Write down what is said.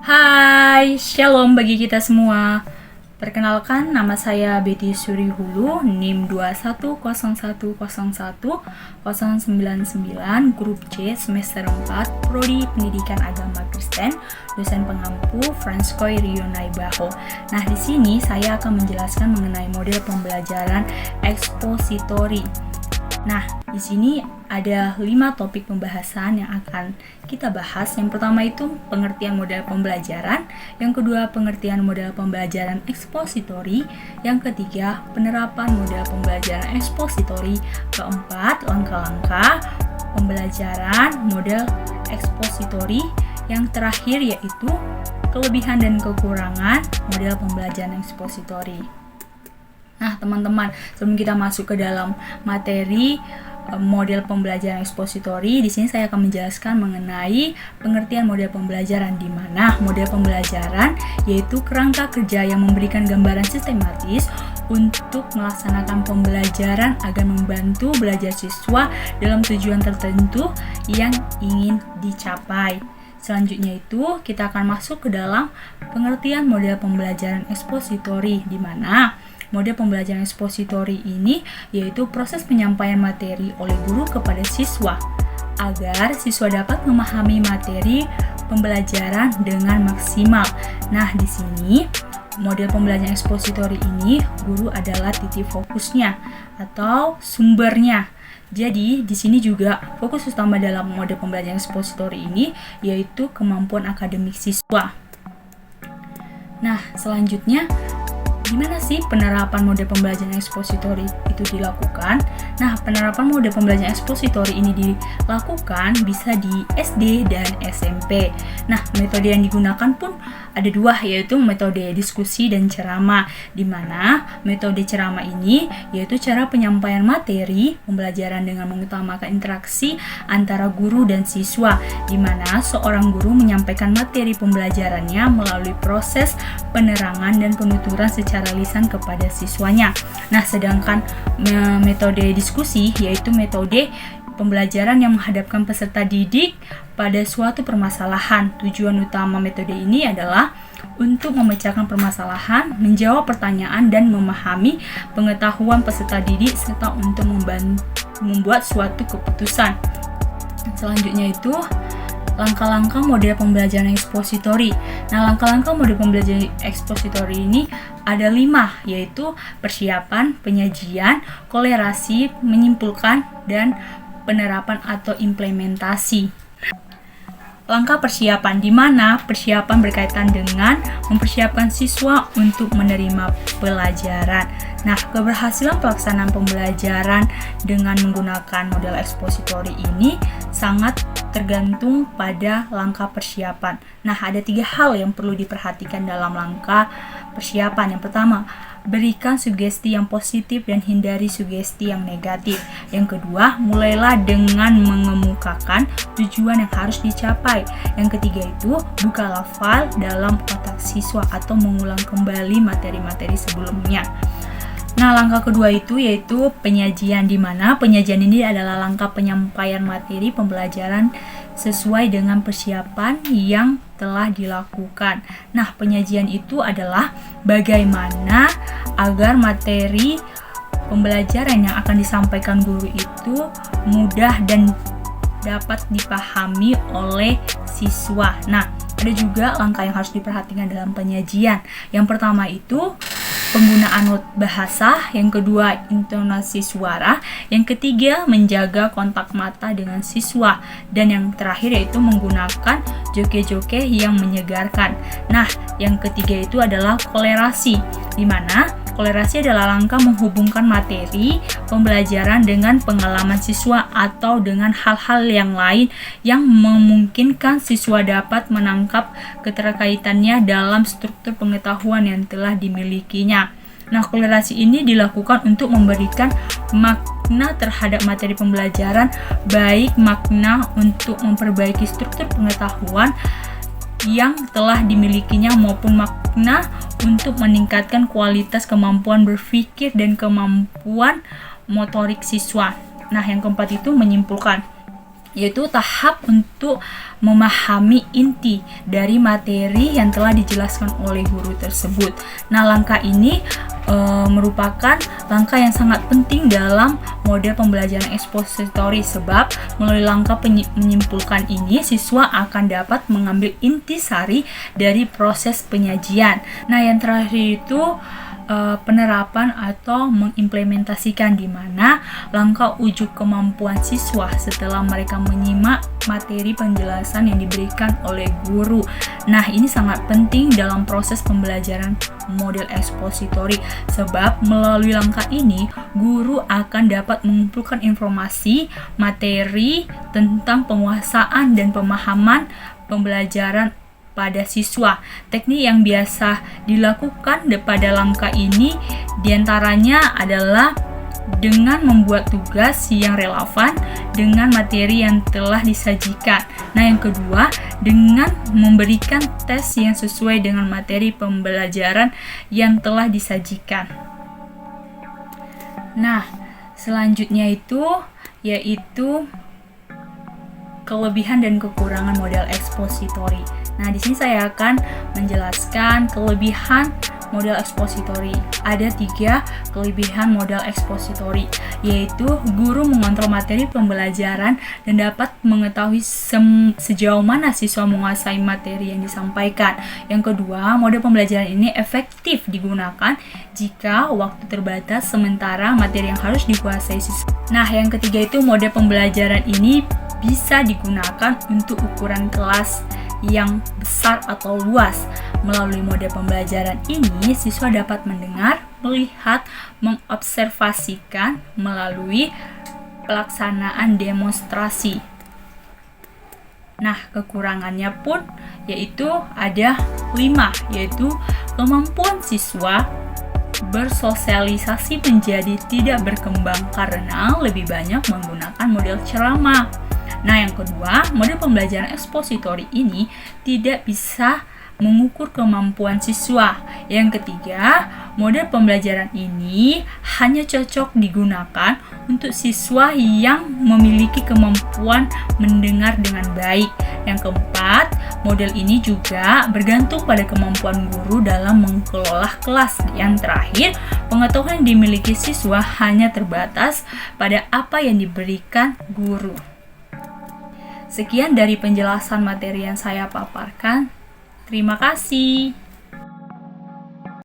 Hai, shalom bagi kita semua. Perkenalkan, nama saya Betty Surihulu, NIM 2101010099, Grup C, semester 4, Prodi Pendidikan Agama Kristen, dosen pengampu Franskoy Rionai Baho. Nah, di sini saya akan menjelaskan mengenai model pembelajaran ekspositori. Nah, di sini ada 5 topik pembahasan yang akan kita bahas. Yang pertama itu pengertian model pembelajaran, yang kedua pengertian model pembelajaran ekspositori, yang ketiga penerapan model pembelajaran ekspositori, keempat langkah-langkah pembelajaran model ekspositori, yang terakhir yaitu kelebihan dan kekurangan model pembelajaran ekspositori. Nah, teman-teman, sebelum kita masuk ke dalam materi model pembelajaran ekspositori, di sini saya akan menjelaskan mengenai pengertian model pembelajaran, di mana model pembelajaran yaitu kerangka kerja yang memberikan gambaran sistematis untuk melaksanakan pembelajaran agar membantu belajar siswa dalam tujuan tertentu yang ingin dicapai. Selanjutnya itu kita akan masuk ke dalam pengertian model pembelajaran ekspositori, di mana model pembelajaran ekspositori ini yaitu proses penyampaian materi oleh guru kepada siswa agar siswa dapat memahami materi pembelajaran dengan maksimal. Nah, di sini model pembelajaran ekspositori ini guru adalah titik fokusnya atau sumbernya. Jadi, di sini juga fokus utama dalam model pembelajaran ekspositori ini yaitu kemampuan akademik siswa. Nah, selanjutnya gimana sih penerapan model pembelajaran ekspositori itu dilakukan? Nah, penerapan model pembelajaran ekspositori ini dilakukan bisa di SD dan SMP. Nah, metode yang digunakan pun ada 2, yaitu metode diskusi dan ceramah, di mana metode ceramah ini yaitu cara penyampaian materi pembelajaran dengan mengutamakan interaksi antara guru dan siswa, di mana seorang guru menyampaikan materi pembelajarannya melalui proses penerangan dan penuturan secara lisan kepada siswanya. Nah, sedangkan metode diskusi yaitu metode pembelajaran yang menghadapkan peserta didik pada suatu permasalahan. Tujuan utama metode ini adalah untuk memecahkan permasalahan, menjawab pertanyaan, dan memahami pengetahuan peserta didik serta untuk membuat suatu keputusan. Selanjutnya itu langkah-langkah model pembelajaran ekspositori. Nah, langkah-langkah model pembelajaran ekspositori ini ada 5, yaitu persiapan, penyajian, kolerasi, menyimpulkan, dan penerapan atau implementasi. Langkah persiapan, di mana persiapan berkaitan dengan mempersiapkan siswa untuk menerima pelajaran. Nah, keberhasilan pelaksanaan pembelajaran dengan menggunakan model ekspositori ini sangat tergantung pada langkah persiapan. Nah, ada 3 hal yang perlu diperhatikan dalam langkah persiapan. Yang pertama, berikan sugesti yang positif dan hindari sugesti yang negatif. Yang kedua, mulailah dengan mengemukakan tujuan yang harus dicapai. Yang ketiga itu, bukalah file dalam otak siswa atau mengulang kembali materi-materi sebelumnya. Nah, langkah kedua itu yaitu penyajian, di mana penyajian ini adalah langkah penyampaian materi pembelajaran sesuai dengan persiapan yang telah dilakukan. Nah, penyajian itu adalah bagaimana agar materi pembelajaran yang akan disampaikan guru itu mudah dan dapat dipahami oleh siswa. Nah, ada juga langkah yang harus diperhatikan dalam penyajian. Yang pertama itu penggunaan not bahasa, yang kedua intonasi suara, yang ketiga menjaga kontak mata dengan siswa, dan yang terakhir yaitu menggunakan joke-joke yang menyegarkan. Nah, yang ketiga itu adalah kolerasi, di mana kolerasi adalah langkah menghubungkan materi pembelajaran dengan pengalaman siswa atau dengan hal-hal yang lain yang memungkinkan siswa dapat menangkap keterkaitannya dalam struktur pengetahuan yang telah dimilikinya. Nah, kolerasi ini dilakukan untuk memberikan makna terhadap materi pembelajaran, baik makna untuk memperbaiki struktur pengetahuan yang telah dimilikinya maupun makna untuk meningkatkan kualitas kemampuan berpikir dan kemampuan motorik siswa. Nah, yang keempat itu menyimpulkan. yaitu tahap untuk memahami inti dari materi yang telah dijelaskan oleh guru tersebut. Nah, langkah ini merupakan langkah yang sangat penting dalam model pembelajaran ekspositori, sebab melalui langkah menyimpulkan ini siswa akan dapat mengambil intisari dari proses penyajian. Nah, yang terakhir itu penerapan atau mengimplementasikan, di mana langkah ujuk kemampuan siswa setelah mereka menyimak materi penjelasan yang diberikan oleh guru. Nah, ini sangat penting dalam proses pembelajaran model ekspositori, sebab melalui langkah ini guru akan dapat mengumpulkan informasi materi tentang penguasaan dan pemahaman pembelajaran pada siswa. Teknik yang biasa dilakukan pada langkah ini diantaranya adalah dengan membuat tugas yang relevan dengan materi yang telah disajikan. Nah, yang kedua, dengan memberikan tes yang sesuai dengan materi pembelajaran yang telah disajikan. Nah, selanjutnya yaitu kelebihan dan kekurangan model ekspositori. Nah, di sini saya akan menjelaskan kelebihan model ekspositori. Ada 3 kelebihan model ekspositori, yaitu guru mengontrol materi pembelajaran dan dapat mengetahui sejauh mana siswa menguasai materi yang disampaikan. Yang kedua, model pembelajaran ini efektif digunakan jika waktu terbatas sementara materi yang harus dikuasai siswa. Nah, yang ketiga itu model pembelajaran ini bisa digunakan untuk ukuran kelas yang besar atau luas. Melalui model pembelajaran ini, siswa dapat mendengar, melihat, mengobservasikan melalui pelaksanaan demonstrasi. Nah, kekurangannya pun yaitu ada 5, yaitu kemampuan siswa bersosialisasi menjadi tidak berkembang karena lebih banyak menggunakan model ceramah. Nah, yang kedua, model pembelajaran ekspositori ini tidak bisa mengukur kemampuan siswa. Yang ketiga, model pembelajaran ini hanya cocok digunakan untuk siswa yang memiliki kemampuan mendengar dengan baik. Yang keempat, model ini juga bergantung pada kemampuan guru dalam mengelola kelas. Yang terakhir, pengetahuan yang dimiliki siswa hanya terbatas pada apa yang diberikan guru. Sekian dari penjelasan materi yang saya paparkan. Terima kasih.